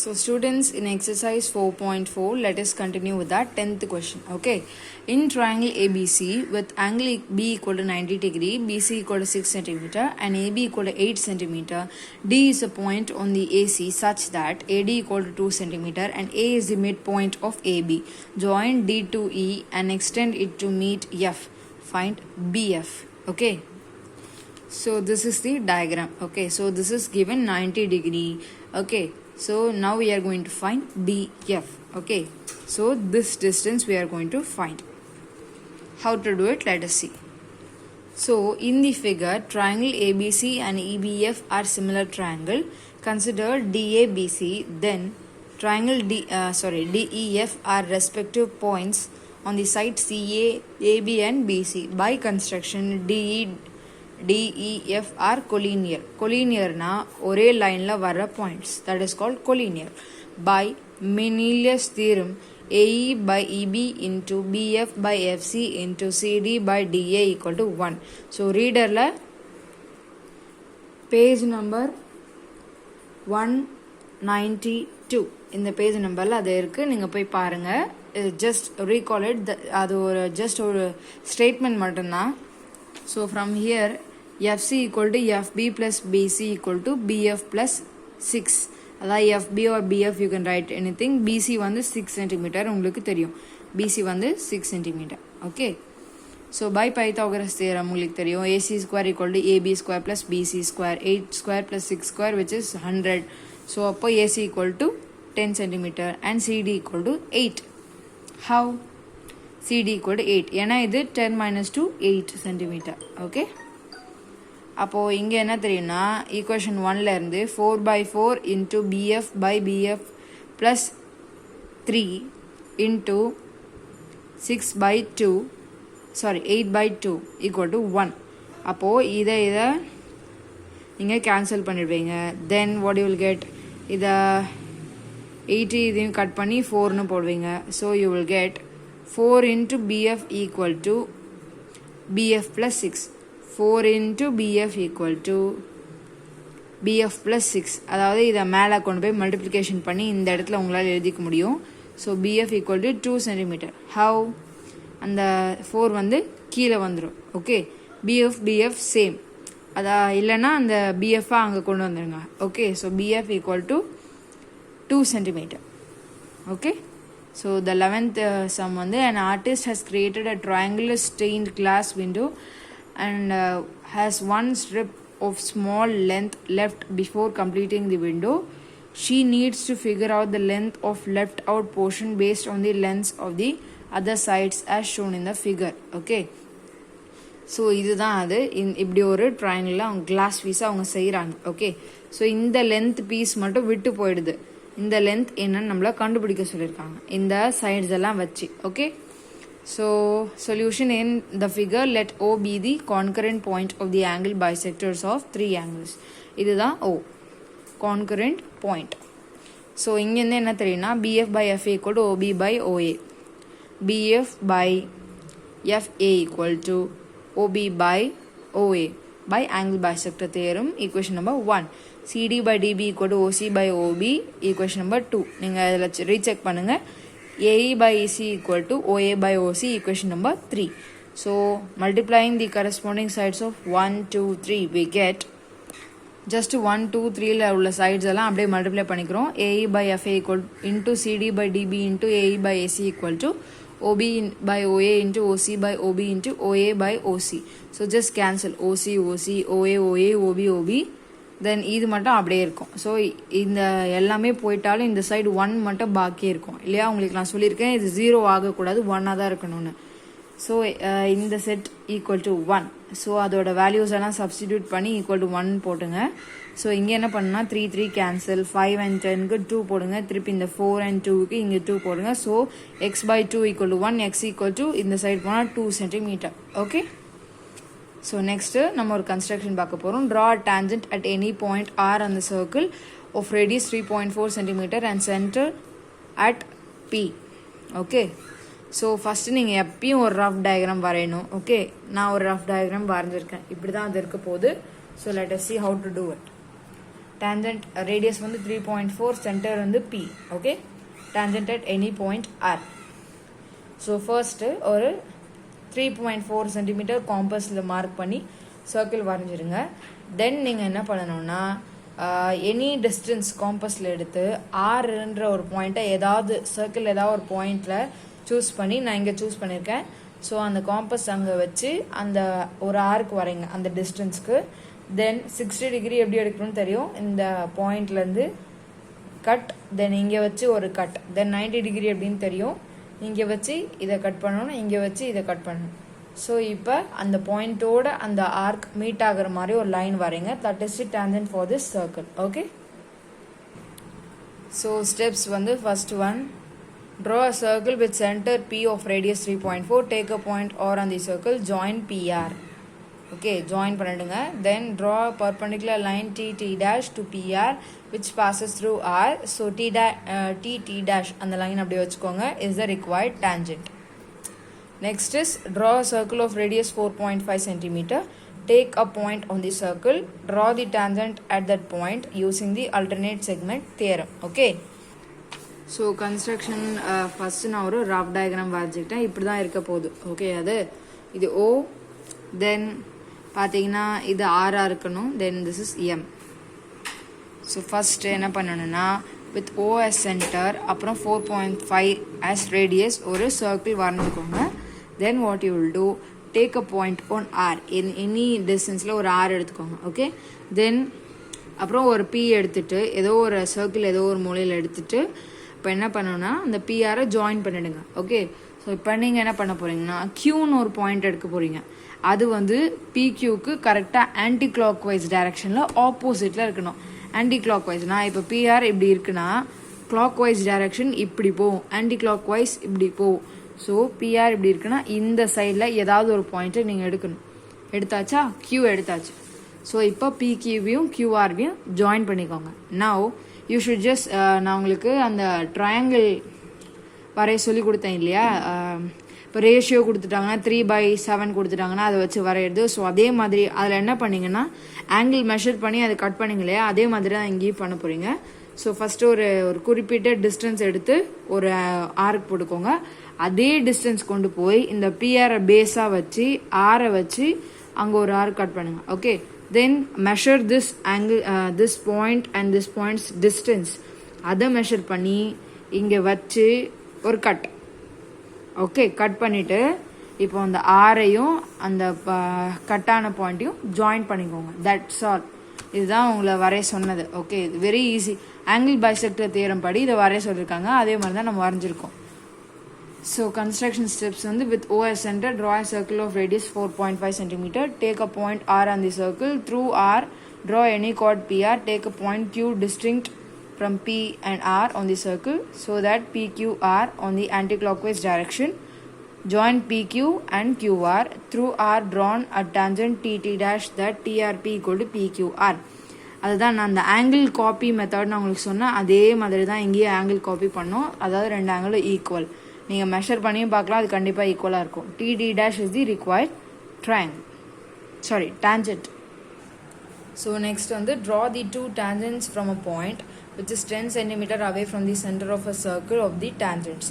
So students, in exercise 4.4, let us continue with that 10th question. Okay, in triangle ABC with angle B equal to 90 degree, BC equal to 6 centimeter and AB equal to 8 centimeter, D is a point on the AC such that AD equal to 2 centimeter and A is the midpoint of AB. Join D to E and extend it to meet F. Find BF. Okay. So this is the diagram. Okay, so this is given 90 degree. Okay, so now we are going to find BF. Okay, so this distance we are going to find. How to do it? Let us see. So in the figure, triangle ABC and EBF are similar triangle. Consider DABC. Then triangle DEF are respective points on the side CA, AB and BC. By construction, DEF are collinear. Collinear na ஒரே லைன்ல வர points. That is called collinear. By Menelius theorem, AE by EB into BF by FC into CD by DA equal to 1. So readerல page number 192 இந்த page நம்பர்ல அது இருக்கு, நீங்க போய் பாருங்க. Just recall it. அது ஒரு just ஒரு statement மட்டும்தான். So from here FC equal to FB plus BC equal to BF plus 6. அதாவது FB or BF you can write anything. BC வந்து 6 cm உங்களுக்கு தெரியும். BC வந்து 6 cm. Okay. So by Pythagoras theorem உங்களுக்கு தெரியும். AC square equal to AB square plus BC square. 8 square plus 6 square which is 100. So அப்போ AC equal to 10 cm and CD equal to 8. How? CD equal to 8. ஏன்னா இது 10 minus 2 8 cm. Okay. அப்போ இங்க என்ன தெரியும்னா equation 1ல இருந்து 4 by 4 into BF by BF plus 3 into 6 by 2 8 by 2 equal to 1. அப்போ இதை நீங்க கேன்சல் பண்ணிடுவீங்க. Then what you will get? இதை 80 இதையும் கட் பண்ணி 4னு போடுவீங்க. So you will get 4 into BF equal to BF plus 6. 4 into BF equal to BF plus 6. அதாவது இதை மேலே கொண்டு போய் மல்டிப்ளிகேஷன் பண்ணி இந்த இடத்துல உங்களால் எழுதிக்க முடியும். So BF equal to 2 cm. How? அந்த 4 வந்து கீழே வந்துடும். Okay, BF same. அதான் இல்லைன்னா அந்த BF-ஆ அங்கே கொண்டு வந்துடுங்க. Okay, so BF equal to 2 cm. Okay. So the 11th sum வந்து an artist has created a triangular stained glass window and has one strip of small length left before completing the window. She needs to figure out the length of left out portion based on the lengths of the other sides as shown in the figure. Okay. So இதுதான் அது. இப்படி ஒரு ட்ரையாங்கிளில் அவங்க class பீஸாக அவங்க செய்கிறாங்க. Okay, so இந்த length piece மட்டும் விட்டு போயிடுது. இந்த லென்த் என்னன்னு நம்மள கண்டுபிடிக்க சொல்லியிருக்காங்க இந்த சைட்ஸ் எல்லாம் வச்சு. Okay, so solution in the figure, let O be the concurrent point of the angle bisectors of 3 angles. இதுதான் O, concurrent point. ஸோ இங்கேருந்து என்ன தெரியும்னா BF by FA equal to OB by OA. BF by FA equal to OB by OA by angle bisector theorem, equation number 1. CD by DB equal to OC by OB, equation number 2. நீங்கள் இதில் recheck பண்ணுங்கள். AE by EC equal to OA by OC, equation number 3. So multiplying the corresponding sides of 1, 2, 3, we get just 1, 2, 3ல உள்ள sides எல்லாம் அப்படியே multiply பண்ணிக்கிறோம். AE by FA equal into CD by DB into AE by AC equal to OB by OA into OC by OB into OA by OC. So just cancel OC, OC, OA, OA, OB, OB. தென் இது மட்டும் அப்படியே இருக்கும். So இந்த எல்லாமே போயிட்டாலும் இந்த side 1 மட்டும் பாக்கி இருக்கும் இல்லையா? உங்களுக்கு நான் சொல்லியிருக்கேன் இது 0 ஆகக்கூடாது, 1ஆக தான் இருக்கணும்னு. ஸோ இந்த செட் ஈக்குவல் டு 1. ஸோ அதோட வேல்யூஸ் எல்லாம் சப்ஸ்டிடியூட் பண்ணி ஈக்குவல் டு 1 போட்டுங்க. ஸோ இங்கே என்ன பண்ணுன்னா 3 3 கேன்சல், 5 and 10க்கு 2 போடுங்க. திருப்பி இந்த 4 and 2க்கு இங்கே 2 போடுங்க. So x by 2 equal to 1, x equal to இந்த சைடு போனால் 2 cm. ஓகே, ஸோ நெக்ஸ்ட்டு நம்ம ஒரு கன்ஸ்ட்ரக்ஷன் பார்க்க போகிறோம். Draw a tangent at any point R on the circle of radius 3.4 cm and center at P. Okay, so first நீங்கள் எப்பயும் ஒரு rough diagram வரையணும். ஓகே, நான் ஒரு ரஃப் டயக்ராம் வரைஞ்சிருக்கேன். இப்படி தான் அது இருக்க போகுது. So let us see how to do it. tangent radius வந்து 3.4, center வந்து P. Okay, tangent at any point R. So first ஒரு 3.4 cm காம்பஸ்ல மார்க் பண்ணி சர்க்கிள் வரைஞ்சிருங்க. தென் நீங்கள் என்ன பண்ணணும்னா எனி டிஸ்டன்ஸ் காம்பஸில் எடுத்து ஆறுன்ற ஒரு பாயிண்ட்டை ஏதாவது சர்க்கிள் ஏதாவது ஒரு பாயிண்டில் சூஸ் பண்ணி, நான் இங்கே சூஸ் பண்ணியிருக்கேன். ஸோ அந்த காம்பஸ் அங்கே வச்சு அந்த ஒரு ஆர்க்கு வரைங்க அந்த டிஸ்டன்ஸ்க்கு. தென் 60 டிகிரி எப்படி எடுக்கணும்னு தெரியும், இந்த பாயிண்ட்லேருந்து கட், தென் இங்கே வச்சு ஒரு கட், தென் 90 டிகிரி எப்படின்னு தெரியும், இங்கே வச்சு இதை கட் பண்ணணும், இங்கே வச்சு இதை கட் பண்ணணும். ஸோ இப்போ அந்த பாயிண்டோட அந்த ஆர்க் மீட் ஆகிற மாதிரி ஒரு லைன் வரைங்க. That is the tangent for this circle. Okay, so steps வந்து first one, draw a circle with center P of radius 3.4, take a point R on the circle, join PR. Okay, join பண்ணிடுங்க. Then draw a perpendicular line T dash to PR which passes through R. So T dash அந்த line அப்படியே வச்சுக்கோங்க is the required tangent. Next is draw a circle of radius 4.5 cm. Take a point on the circle, draw the tangent at that point using the alternate segment theorem. Okay. So construction first நான் ஒரு rough diagram வரைஞ்சிக்கிட்டேன். இப்படி தான் இருக்க போகுது. Okay, இது O, தென் பார்த்தீங்கன்னா இது ஆராக இருக்கணும், then this is M. So first என்ன பண்ணணும்னா வித் O as சென்டர், அப்புறம் 4.5 as ரேடியஸ் ஒரு சர்க்கிள் வரைஞ்சிக்கோங்க. Then what you will do, take a point on R, any டிஸ்டன்ஸில் ஒரு ஆர் எடுத்துக்கோங்க. ஓகே, தென் அப்புறம் ஒரு P எடுத்துகிட்டு ஏதோ ஒரு சர்க்கிள் ஏதோ ஒரு மூலையில் எடுத்துகிட்டு இப்போ என்ன பண்ணணும்னா அந்த பிஆரை ஜாயின் பண்ணிடுங்க. ஓகே, ஸோ இப்போ நீங்கள் என்ன பண்ண போகிறீங்கன்னா க்யூன்னு ஒரு பாயிண்ட் எடுக்க போகிறீங்க. அது வந்து பிக்யூக்கு கரெக்டாக ஆன்டி கிளாக் வைஸ் டைரக்ஷனில் ஆப்போசிட்டில் இருக்கணும். ஆன்டி கிளாக் வைஸ்னா இப்போ பிஆர் இப்படி இருக்குன்னா கிளாக் வைஸ் டைரக்ஷன் இப்படி போகும், ஆன்டி கிளாக் வைஸ் இப்படி போகும். ஸோ பிஆர் இப்படி இருக்குன்னா இந்த சைடில் ஏதாவது ஒரு பாயிண்ட்டை நீங்கள் எடுக்கணும். எடுத்தாச்சா, கியூ எடுத்தாச்சு. ஸோ இப்போ பிக்யூவையும் கியூஆர்வையும் ஜாயின் பண்ணிக்கோங்க. நவ் யூ ஷுட் ஜஸ்ட், நான் உங்களுக்கு அந்த ட்ரையாங்கிள் வரைய சொல்லி கொடுத்தேன் இல்லையா, இப்போ ரேஷியோ கொடுத்துட்டாங்கன்னா 3/7 கொடுத்துட்டாங்கன்னா அதை வச்சு வரையிறது. ஸோ அதே மாதிரி அதில் என்ன பண்ணிங்கன்னா ஆங்கிள் மெஷர் பண்ணி அதை கட் பண்ணிங்க இல்லையா, அதே மாதிரி தான் இங்கேயும் பண்ண போகிறீங்க. ஸோ ஃபஸ்ட்டு ஒரு குறிப்பிட்ட டிஸ்டன்ஸ் எடுத்து ஒரு ஆர்க் போட்டுக்கோங்க. அதே டிஸ்டன்ஸ் கொண்டு போய் இந்த பிஆரை பேஸாக வச்சு ஆரை வச்சு அங்கே ஒரு ஆர்க் கட் பண்ணுங்க. Okay, then measure this angle, this point and this point's distance. அதை மெஷர் பண்ணி இங்கே வச்சு ஒரு கட். ஓகே, கட் பண்ணிவிட்டு இப்போ அந்த ஆரையும் அந்த கட்டான பாயிண்ட்டையும் ஜாயின் பண்ணிக்கோங்க. That's all. இதுதான் உங்களை வரைய சொன்னது. Okay, very easy. Angle bisector theorem படி இதை வரைய சொல்லியிருக்காங்க, அதே மாதிரி தான் நம்ம வரைஞ்சிருக்கோம். So construction steps வந்து with O as center, draw a circle of radius 4.5 cm. Take a point R on the circle. Through R, draw any chord PR. Take a point Q distinct from P and R on the circle so that PQR on the anti-clockwise direction. Join PQ and QR. Through R, drawn a tangent TT dash that TRP equal to PQR. அதுதான் நான் அந்த angle copy method நான் உங்களுக்கு சொன்னேன், அதே மாதிரி தான் இங்கேயும் ஆங்கிள் காப்பி பண்ணோம். அதாவது ரெண்டு ஆங்கிளும் ஈக்குவல். நீங்கள் மெஷர் பண்ணியும் பார்க்கலாம், அது கண்டிப்பாக ஈக்குவலாக இருக்கும். TD dash is the required tangent. So next வந்து draw the two tangents from a point which is 10 cm away from the center of a circle of the tangents.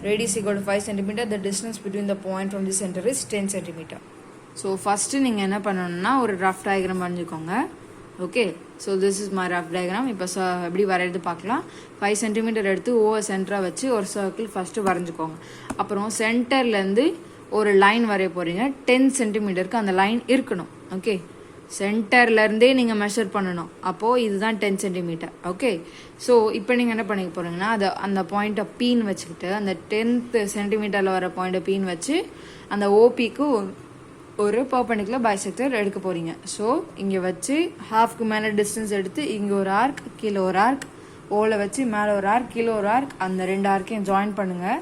Radius equal to 5 cm. The distance between the point from the center is 10 cm. So first நீங்கள் என்ன பண்ணணும்னா ஒரு rough diagram வரைஞ்சிக்கோங்க. Okay, so this is my rough diagram. இப்போ எப்படி வரையிறது பார்க்கலாம். 5 centimetre எடுத்து ஓவர் சென்டராக வச்சு ஒரு சர்க்கிள் ஃபஸ்ட்டு வரைஞ்சிக்கோங்க. அப்புறம் சென்டர்லேருந்து ஒரு லைன் வரைய போகிறீங்க. 10 சென்டிமீட்டருக்கு அந்த லைன் இருக்கணும். ஓகே, சென்டர்லேருந்தே நீங்கள் மெஷர் பண்ணணும். அப்போது இதுதான் 10 சென்டிமீட்டர். ஓகே, ஸோ இப்போ நீங்கள் என்ன பண்ணிக்க போகிறீங்கன்னா அந்த பாயிண்ட்டை பீன் வச்சுக்கிட்டு அந்த 10th சென்டிமீட்டரில் வர பாயிண்ட்டை பீன் வச்சு அந்த ஓபிக்கு ஒரு பர்பெண்டிகுலர் பைசெக்டர் எடுக்க போகிறீங்க. ஸோ இங்கே வச்சு ஹாஃப்க்கு மேலே டிஸ்டன்ஸ் எடுத்து இங்கே ஒரு ஆர்க், கீழே ஒரு ஆர்க், ஓவில் வச்சு மேலே ஒரு ஆர்க், கீழே ஒரு ஆர்க், அந்த ரெண்டு ஆர்க்கையும் ஜாயின் பண்ணுங்கள்.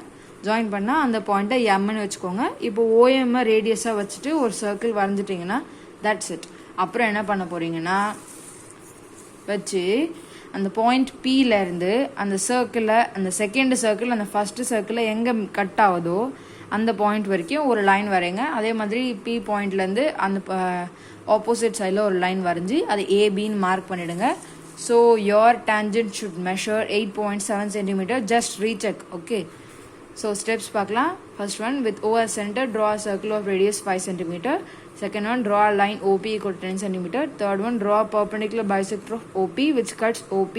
ஜாயின் பண்ணால் அந்த பாயிண்ட்டை எம்னு வச்சுக்கோங்க. இப்போ ஓஎம்மை ரேடியஸாக வச்சுட்டு ஒரு சர்க்கிள் வரைஞ்சிட்டிங்கன்னா தட்ஸ் இட். அப்புறம் என்ன பண்ண போகிறீங்கன்னா வச்சு அந்த பாயிண்ட் பியிலேருந்து அந்த சர்க்கிளில் அந்த செகண்ட் சர்க்கிள் அந்த ஃபஸ்ட்டு சர்க்கிளில் எங்கே கட் ஆகுதோ அந்த பாயிண்ட் வரைக்கும் ஒரு லைன் வரைங்க. அதே மாதிரி பி பாயிண்ட்லேருந்து அந்த ஆப்போசிட் சைடில் ஒரு லைன் வரைஞ்சி அதை ஏபின்னு மார்க் பண்ணிவிடுங்க. So your tangent should measure 8.7 centimeter. Just recheck. Okay. So steps பார்க்கலாம். First one, with O as center, draw a circle of radius 5 centimeter. Second one, draw a line OP equal to 10 centimeter. Third one, draw a perpendicular bisector of OP which cuts OP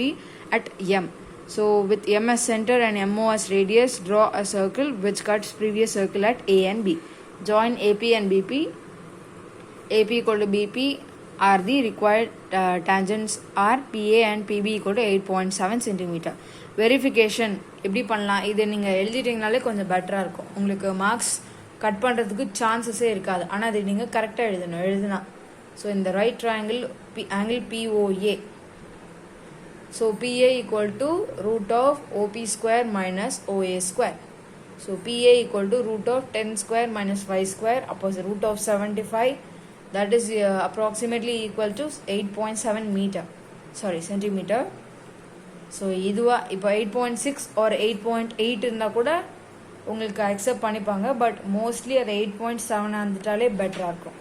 at M. So with M as center and MO as radius, draw a circle which cuts previous circle at A and B. Join AP and BP. AP equal to BP are the required tangents are PA and PB equal to 8.7 centimeter. Verification எப்படி பண்ணலாம், இது நீங்கள் எழுதிட்டிங்கனாலே கொஞ்சம் பெட்டராக இருக்கும். உங்களுக்கு marks cut பண்ணுறதுக்கு சான்சஸே இருக்காது. ஆனால் அது நீங்கள் கரெக்டாக எழுதுனா. ஸோ இந்த right triangle angle POA. So PA equal to root of OP square minus OA square. So PA equal to root of 10 square minus 5 square opposite root of 75. That is approximately equal to 8.7 centimeter. So இதுவாக இப்போ 8.6 or 8.8 இருந்தால் கூட உங்களுக்கு accept பண்ணிப்பாங்க. But mostly அது 8.7 வந்துட்டாலே பெட்டராக இருக்கும்.